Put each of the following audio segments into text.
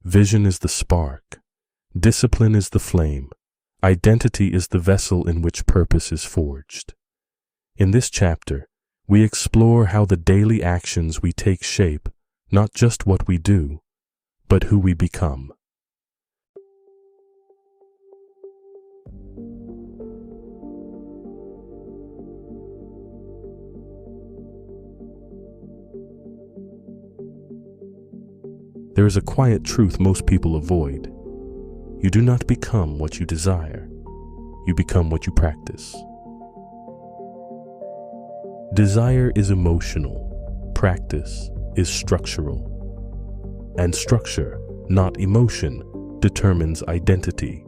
Vision is the spark. Discipline is the flame. Identity is the vessel in which purpose is forged. In this chapter, we explore how the daily actions we take shape not just what we do, but who we become. There is a quiet truth most people avoid. You do not become what you desire. You become what you practice. Desire is emotional. Practice is structural. And structure, not emotion, determines identity.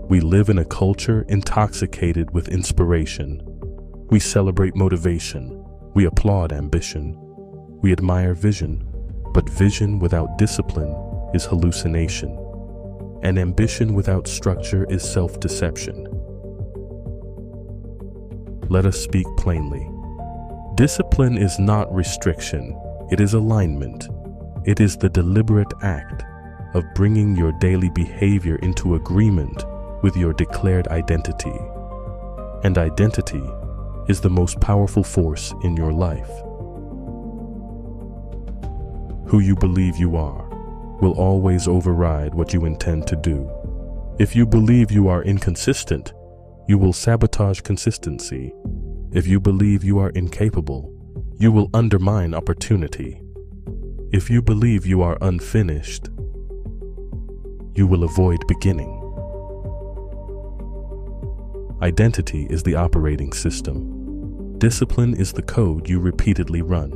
We live in a culture intoxicated with inspiration. We celebrate motivation. We applaud ambition. We admire vision, but vision without discipline is hallucination, and ambition without structure is self-deception. Let us speak plainly. Discipline is not restriction, it is alignment. It is the deliberate act of bringing your daily behavior into agreement with your declared identity. And identity is the most powerful force in your life. Who you believe you are will always override what you intend to do. If you believe you are inconsistent, you will sabotage consistency. If you believe you are incapable, you will undermine opportunity. If you believe you are unfinished, you will avoid beginning. Identity is the operating system. Discipline is the code you repeatedly run.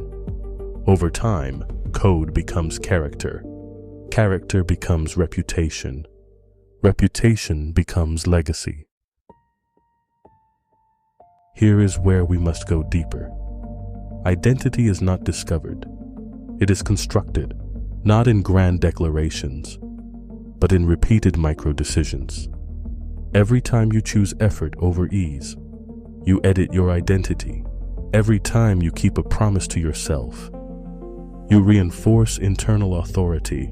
Over time, code becomes character. Character becomes reputation. Reputation becomes legacy. Here is where we must go deeper. Identity is not discovered. It is constructed, not in grand declarations, but in repeated micro-decisions. Every time you choose effort over ease, you edit your identity. Every time you keep a promise to yourself, you reinforce internal authority.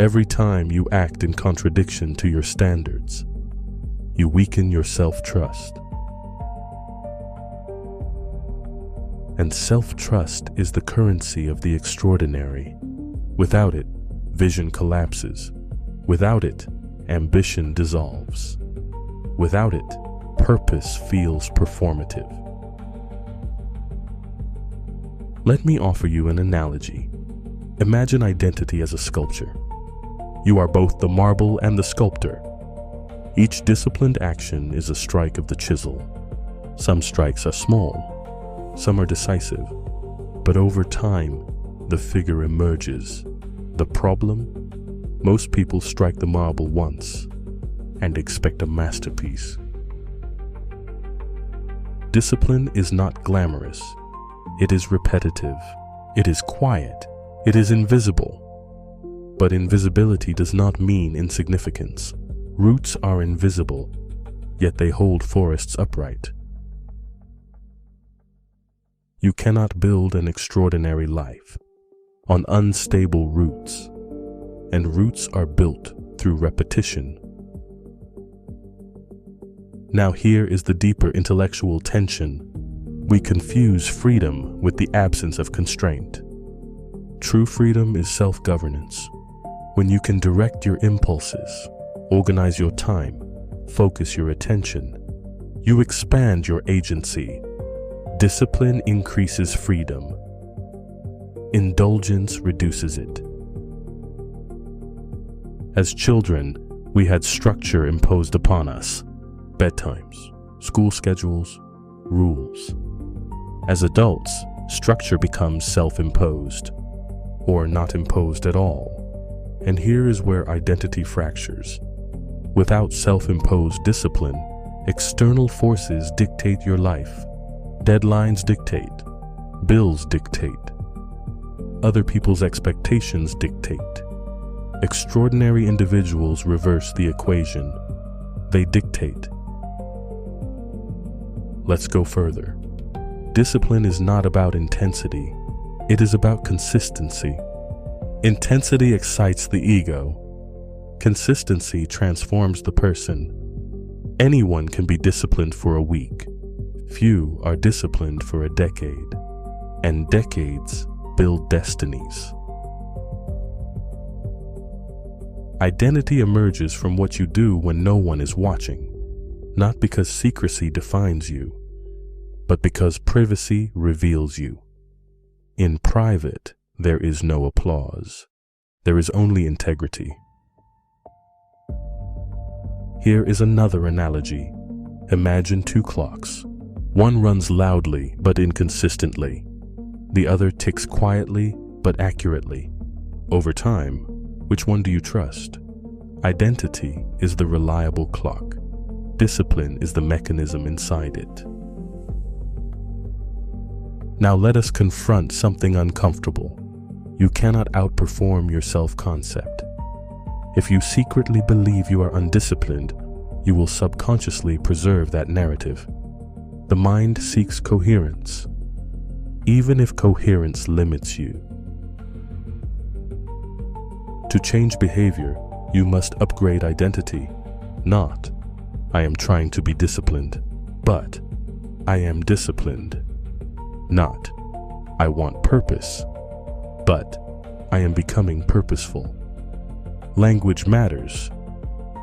Every time you act in contradiction to your standards, you weaken your self-trust. And self-trust is the currency of the extraordinary. Without it, vision collapses. Without it, ambition dissolves. Without it, purpose feels performative. Let me offer you an analogy. Imagine identity as a sculpture. You are both the marble and the sculptor. Each disciplined action is a strike of the chisel. Some strikes are small, some are decisive, but over time, the figure emerges. The problem? Most people strike the marble once and expect a masterpiece. Discipline is not glamorous. It is repetitive. It is quiet. It is invisible. But invisibility does not mean insignificance. Roots are invisible, yet they hold forests upright. You cannot build an extraordinary life on unstable roots, and roots are built through repetition. Now here is the deeper intellectual tension. We confuse freedom with the absence of constraint. True freedom is self-governance. When you can direct your impulses, organize your time, focus your attention, you expand your agency. Discipline increases freedom. Indulgence reduces it. As children, we had structure imposed upon us. Bedtimes, school schedules, rules. As adults, structure becomes self-imposed, or not imposed at all. And here is where identity fractures. Without self-imposed discipline, external forces dictate your life. Deadlines dictate. Bills dictate. Other people's expectations dictate. Extraordinary individuals reverse the equation. They dictate. Let's go further. Discipline is not about intensity. It is about consistency. Intensity excites the ego. Consistency transforms the person. Anyone can be disciplined for a week. Few are disciplined for a decade. And decades build destinies. Identity emerges from what you do when no one is watching, not because secrecy defines you, but because privacy reveals you. In private, there is no applause. There is only integrity. Here is another analogy. Imagine two clocks. One runs loudly but inconsistently. The other ticks quietly but accurately. Over time, which one do you trust? Identity is the reliable clock. Discipline is the mechanism inside it. Now let us confront something uncomfortable. You cannot outperform your self-concept. If you secretly believe you are undisciplined, you will subconsciously preserve that narrative. The mind seeks coherence, even if coherence limits you. To change behavior, you must upgrade identity. Not, I am trying to be disciplined, but I am disciplined. Not, I want purpose, but I am becoming purposeful. Language matters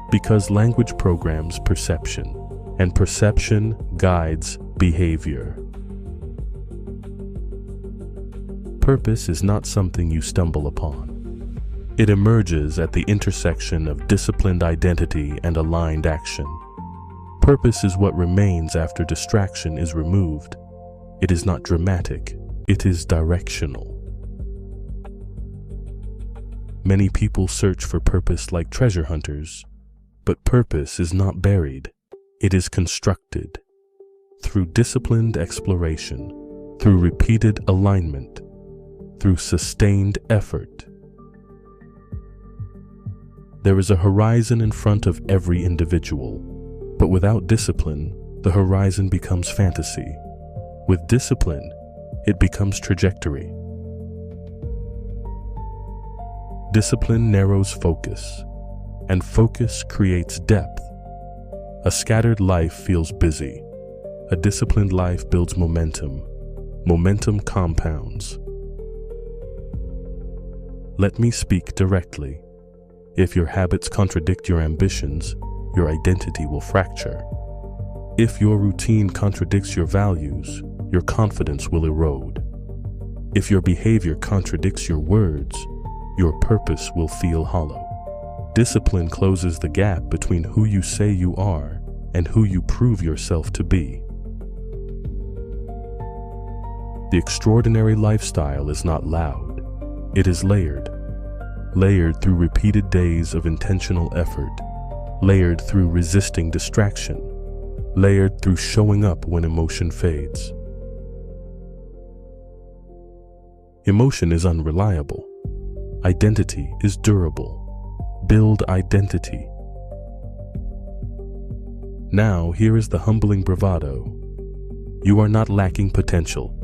because language programs perception, and perception guides behavior. Purpose is not something you stumble upon. It emerges at the intersection of disciplined identity and aligned action. Purpose is what remains after distraction is removed. It is not dramatic, it is directional. Many people search for purpose like treasure hunters, but purpose is not buried, it is constructed. Through disciplined exploration, through repeated alignment, through sustained effort. There is a horizon in front of every individual, but without discipline, the horizon becomes fantasy. With discipline, it becomes trajectory. Discipline narrows focus, and focus creates depth. A scattered life feels busy. A disciplined life builds momentum. Momentum compounds. Let me speak directly. If your habits contradict your ambitions, your identity will fracture. If your routine contradicts your values, your confidence will erode. If your behavior contradicts your words, your purpose will feel hollow. Discipline closes the gap between who you say you are and who you prove yourself to be. The extraordinary lifestyle is not loud. It is layered. Layered through repeated days of intentional effort. Layered through resisting distraction. Layered through showing up when emotion fades. Emotion is unreliable. Identity is durable. Build identity. Now, here is the humbling bravado. You are not lacking potential.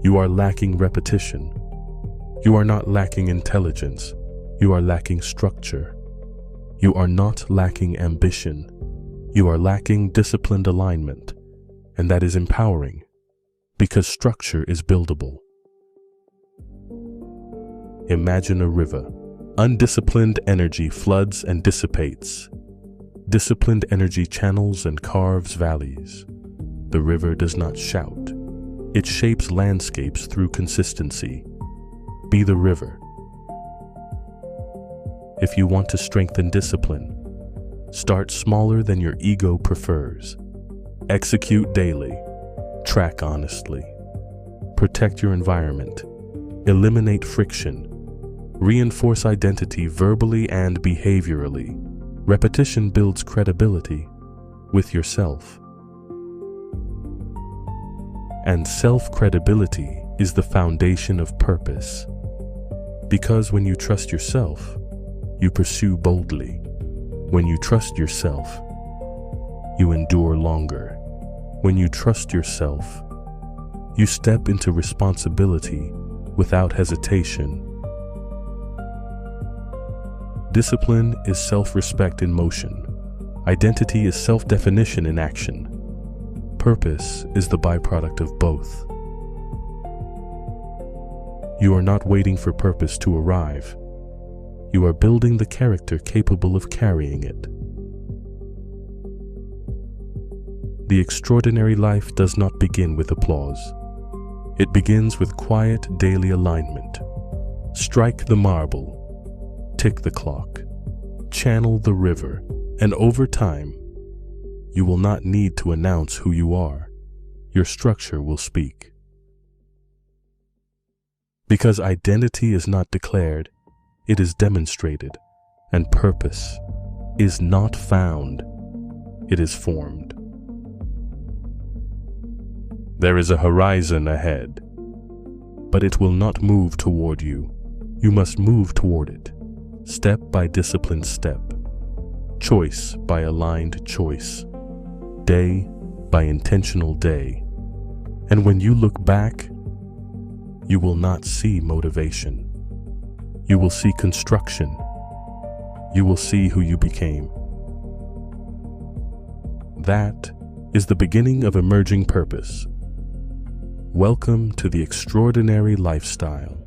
You are lacking repetition. You are not lacking intelligence. You are lacking structure. You are not lacking ambition. You are lacking disciplined alignment. And that is empowering, because structure is buildable. Imagine a river. Undisciplined energy floods and dissipates. Disciplined energy channels and carves valleys. The river does not shout. It shapes landscapes through consistency. Be the river. If you want to strengthen discipline, start smaller than your ego prefers. Execute daily. Track honestly. Protect your environment. Eliminate friction. Reinforce identity verbally and behaviorally. Repetition builds credibility with yourself. And self-credibility is the foundation of purpose. Because when you trust yourself, you pursue boldly. When you trust yourself, you endure longer. When you trust yourself, you step into responsibility without hesitation. Discipline is self-respect in motion. Identity is self-definition in action. Purpose is the byproduct of both. You are not waiting for purpose to arrive. You are building the character capable of carrying it. The extraordinary life does not begin with applause. It begins with quiet daily alignment. Strike the marble, tick the clock, channel the river, and over time, you will not need to announce who you are. Your structure will speak. Because identity is not declared, it is demonstrated, and purpose is not found, it is formed. There is a horizon ahead, but it will not move toward you. You must move toward it, step by disciplined step, choice by aligned choice, day by intentional day. And when you look back, you will not see motivation. You will see construction. You will see who you became. That is the beginning of emerging purpose. Welcome to the extraordinary lifestyle.